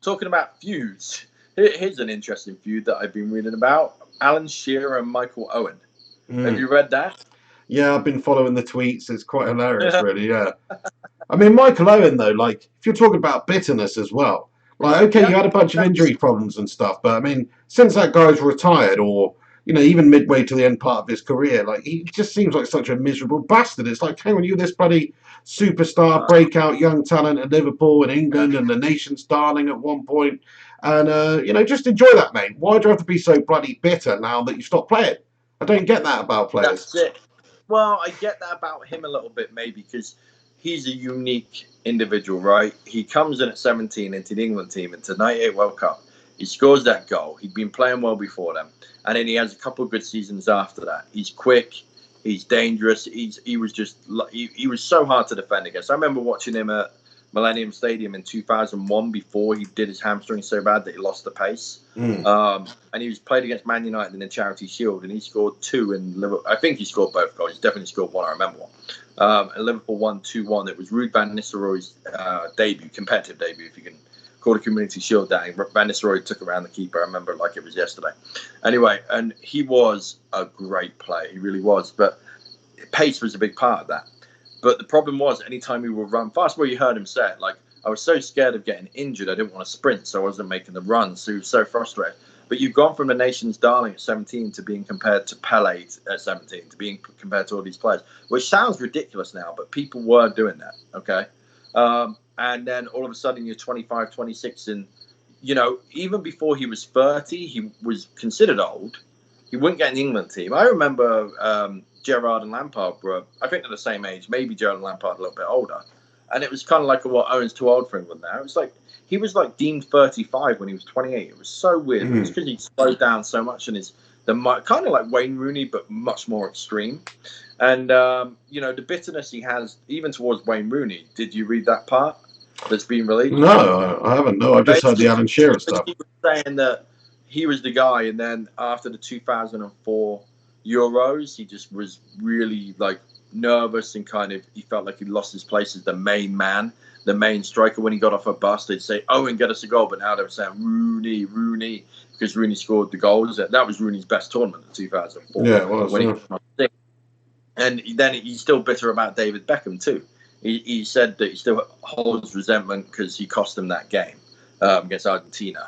talking about feuds, here's an interesting feud that I've been reading about. Alan Shearer and Michael Owen. Have you read that? Yeah, I've been following the tweets. It's quite hilarious, really. Yeah. I mean, Michael Owen, though, like, if you're talking about bitterness as well, like, okay, you Yeah. had a bunch of injury problems and stuff, but I mean, since that guy's retired, or even midway to the end part of his career, like, he just seems like such a miserable bastard. It's like, hang on, you this bloody superstar, breakout young talent at Liverpool and England and the nation's darling at one point, and just enjoy that, mate. Why do you have to be so bloody bitter now that you stopped playing? I don't get that about players. That's it. Well, I get that about him a little bit, maybe, because he's a unique individual, right? He comes in at 17 into the England team into the 98 World Cup. He scores that goal. He'd been playing well before then. And then he has a couple of good seasons after that. He's quick. He's dangerous. He was so hard to defend against. I remember watching him at Millennium Stadium in 2001 before he did his hamstring so bad that he lost the pace. And he was played against Man United in the Charity Shield, and he scored 2 in Liverpool. I think he scored both goals. He definitely scored 1. I remember 1. And Liverpool won 2-1. It was Ruud van Nistelrooy's competitive debut, if you can call the Community Shield that. Van Nistelrooy took around the keeper. I remember it like it was yesterday. Anyway, and he was a great player. He really was. But pace was a big part of that. But the problem was, anytime he would run fast, well, you heard him say it, like, I was so scared of getting injured, I didn't want to sprint, so I wasn't making the runs. So he was so frustrated. But you've gone from the nation's darling at 17 to being compared to Pele at 17, to being compared to all these players, which sounds ridiculous now, but people were doing that, okay? And then all of a sudden you're 25, 26, and, even before he was 30, he was considered old. He wouldn't get in the England team. I remember Gerrard and Lampard were, I think they're the same age, maybe Gerrard and Lampard a little bit older. And it was kind of like, Owen's too old for England now. It was like, he was like deemed 35 when he was 28. It was so weird. It was because he slowed down so much and kind of like Wayne Rooney, but much more extreme. And, the bitterness he has, even towards Wayne Rooney, did you read that part that's been released? No, I haven't. No, I just heard the Alan Shearer stuff. He was saying that he was the guy, and then after the 2004 Euros, he just was really like nervous and he felt like he lost his place as the main man, the main striker. When he got off a bus, they'd say, Owen, get us a goal. But now they were saying Rooney, because Rooney scored the goals. That was Rooney's best tournament in 2004. Yeah, it was. And then he's still bitter about David Beckham too. He said that he still holds resentment because he cost them that game against Argentina.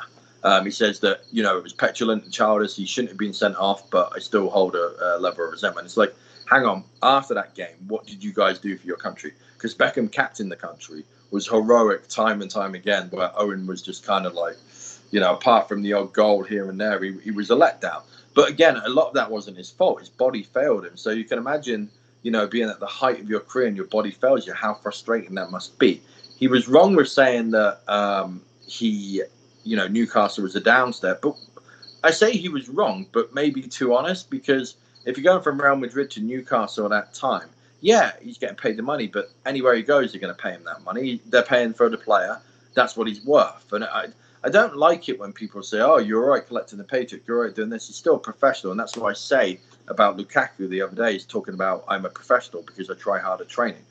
He says that, it was petulant and childish. He shouldn't have been sent off, but I still hold a level of resentment. It's like, hang on, after that game, what did you guys do for your country? Because Beckham captained the country, was heroic time and time again, where Owen was just kind of like, apart from the odd goal here and there, he was a letdown. But again, a lot of that wasn't his fault. His body failed him. So you can imagine, being at the height of your career and your body fails you, how frustrating that must be. He was wrong with saying that Newcastle was a downstep. But I say he was wrong, but maybe too honest, because if you're going from Real Madrid to Newcastle at that time, yeah, he's getting paid the money, but anywhere he goes, they're going to pay him that money. They're paying for the player. That's what he's worth. And I don't like it when people say, oh, you're all right collecting the paycheck, you're all right doing this. He's still a professional. And that's what I say about Lukaku the other day. He's talking about, I'm a professional because I try hard at training.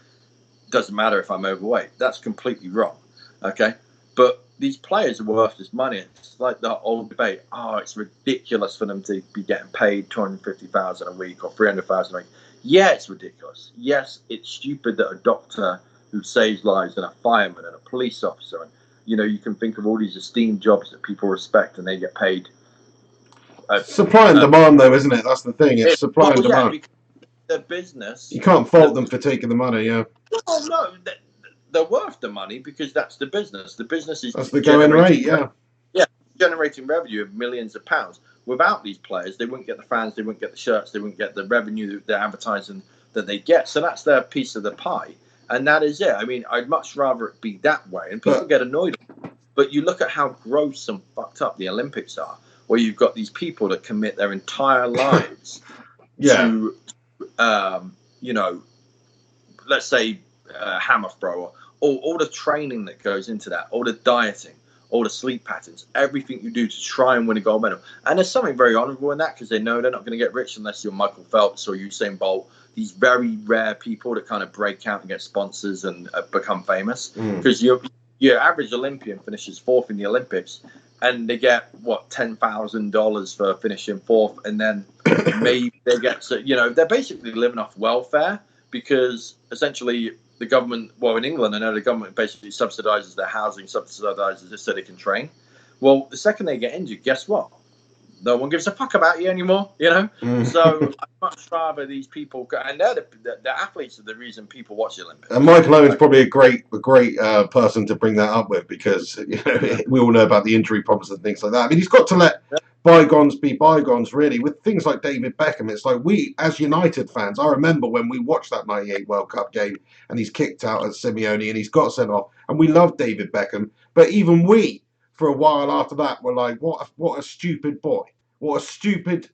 Doesn't matter if I'm overweight. That's completely wrong. Okay? But these players are worth this money. It's like the old debate. Oh, it's ridiculous for them to be getting paid $250,000 a week or $300,000 a week. Yeah, it's ridiculous. Yes, it's stupid that a doctor who saves lives and a fireman and a police officer, and you can think of all these esteemed jobs that people respect, and they get paid. Supply and demand, though, isn't it? That's the thing. It's supply and demand. The business. You can't fault them for taking the money. Yeah. Well, no. They're worth the money because that's the business. The business is that's the going rate, yeah. Yeah, generating revenue of millions of pounds. Without these players, they wouldn't get the fans, they wouldn't get the shirts, they wouldn't get the revenue, the advertising that they get. So that's their piece of the pie, and that is it. I mean, I'd much rather it be that way, and people get annoyed. But you look at how gross and fucked up the Olympics are, where you've got these people that commit their entire lives to, let's say hammer throw, or all the training that goes into that, all the dieting, all the sleep patterns, everything you do to try and win a gold medal. And there's something very honourable in that because they know they're not going to get rich unless you're Michael Phelps or Usain Bolt, these very rare people that kind of break out and get sponsors and become famous. Because your average Olympian finishes fourth in the Olympics, and they get what $10,000 for finishing fourth, and then maybe they get they're basically living off welfare because essentially the government, well in England I know the government basically subsidises their housing, subsidises this so they can train. Well, the second they get injured, guess what? No one gives a fuck about you anymore, So I'd much rather these people go, and they're the athletes are the reason people watch the Olympics. And Michael Owen's probably a great person to bring that up with because we all know about the injury problems and things like that. I mean, he's got to let bygones be bygones, really. With things like David Beckham, it's like we, as United fans, I remember when we watched that '98 World Cup game and he's kicked out at Simeone and he's got sent off, and we loved David Beckham, but even we, for a while after that, were like, what a stupid boy. What a stupid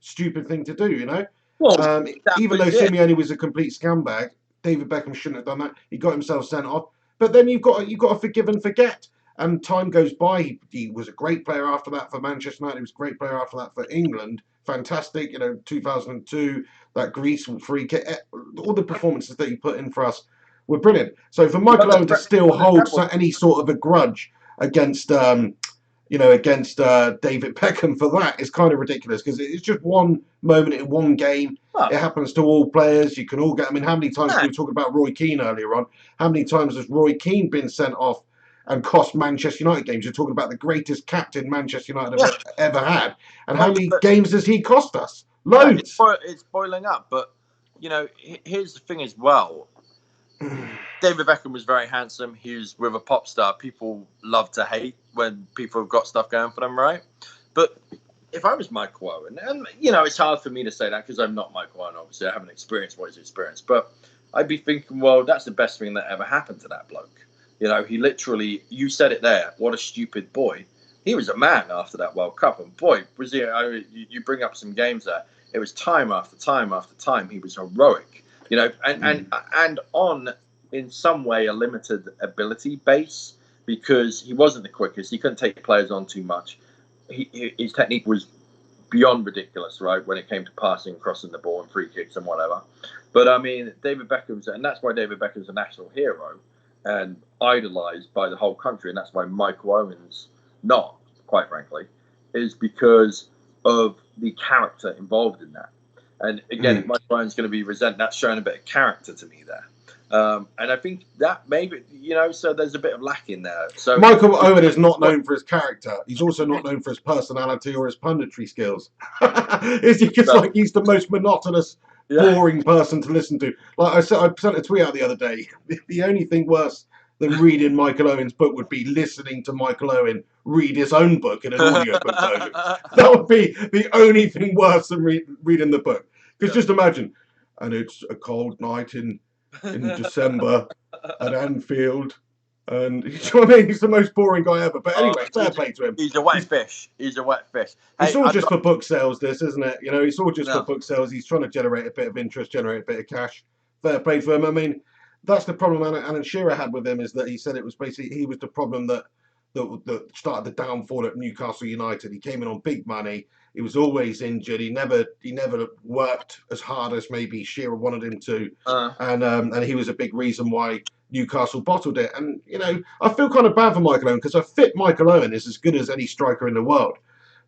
thing to do, Well, even though Simeone was a complete scumbag, David Beckham shouldn't have done that. He got himself sent off. But then you've got to forgive and forget. And time goes by. He was a great player after that for Manchester United. He was a great player after that for England. Fantastic. 2002, that Greece free kick. All the performances that he put in for us were brilliant. So for Michael Owen to still hold any sort of a grudge against against David Beckham for that is kind of ridiculous because it's just one moment in one game. It happens to all players. You can all get. I mean, how many times we were talking about Roy Keane earlier on? How many times has Roy Keane been sent off and cost Manchester United games? You're talking about the greatest captain Manchester United have ever had, and how many games has he cost us? Loads. It's boiling up, but here's the thing as well. David Beckham was very handsome. He was with a pop star. People love to hate when people have got stuff going for them, right? But if I was Michael Owen, and it's hard for me to say that because I'm not Michael Owen, obviously. I haven't experienced what he's experienced. But I'd be thinking, well, that's the best thing that ever happened to that bloke. He literally, you said it there, what a stupid boy. He was a man after that World Cup. And boy, was he, you bring up some games there. It was time after time after time. He was heroic. And on, in some way, a limited ability base because he wasn't the quickest. He couldn't take players on too much. His technique was beyond ridiculous, right, when it came to passing, crossing the ball, and free kicks and whatever. But, I mean, David Beckham's, and that's why David Beckham's a national hero and idolised by the whole country, and that's why Michael Owen's not, quite frankly, is because of the character involved in that. And again, if Michael Owen's going to be resent, that's showing a bit of character to me there. And I think that maybe, so there's a bit of lack in there. So Michael Owen is not known for his character. He's also not known for his personality or his punditry skills. He's the most monotonous, boring person to listen to. Like I said, I sent a tweet out the other day. The only thing worse than reading Michael Owen's book would be listening to Michael Owen read his own book in an audiobook version. That would be the only thing worse than reading the book. Because just imagine, and it's a cold night in December at Anfield, and you know what I mean? He's the most boring guy ever. But anyway, fair play to him. He's a wet fish. He's a wet fish. It's all just for book sales, this, isn't it? It's all just for book sales. He's trying to generate a bit of interest, generate a bit of cash. Fair play for him. I mean, that's the problem Alan Shearer had with him, is that he said it was basically he was the problem that started the downfall at Newcastle United. He came in on big money. He was always injured. He never worked as hard as maybe Shearer wanted him to, and he was a big reason why Newcastle bottled it. And I feel kind of bad for Michael Owen because a fit Michael Owen is as good as any striker in the world,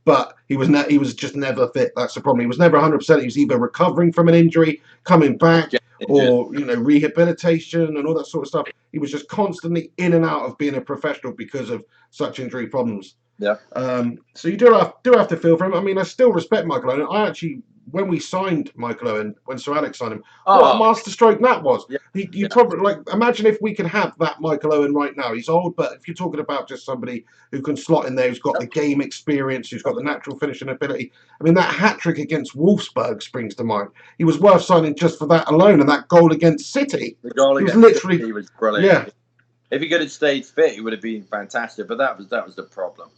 but he was just never fit. That's the problem. He was never 100%. He was either recovering from an injury, coming back, or rehabilitation and all that sort of stuff. He was just constantly in and out of being a professional because of such injury problems. Yeah. So you do have to feel for him. I mean, I still respect Michael Owen. I actually, when we signed Michael Owen, when Sir Alex signed him, what a masterstroke that was. Yeah. Probably imagine if we could have that Michael Owen right now. He's old, but if you're talking about just somebody who can slot in there, who's got the game experience, who's got the natural finishing ability. I mean, that hat trick against Wolfsburg springs to mind. He was worth signing just for that alone, and that goal against City. The goal City was brilliant. Yeah. If he could have stayed fit, he would have been fantastic. But that was the problem.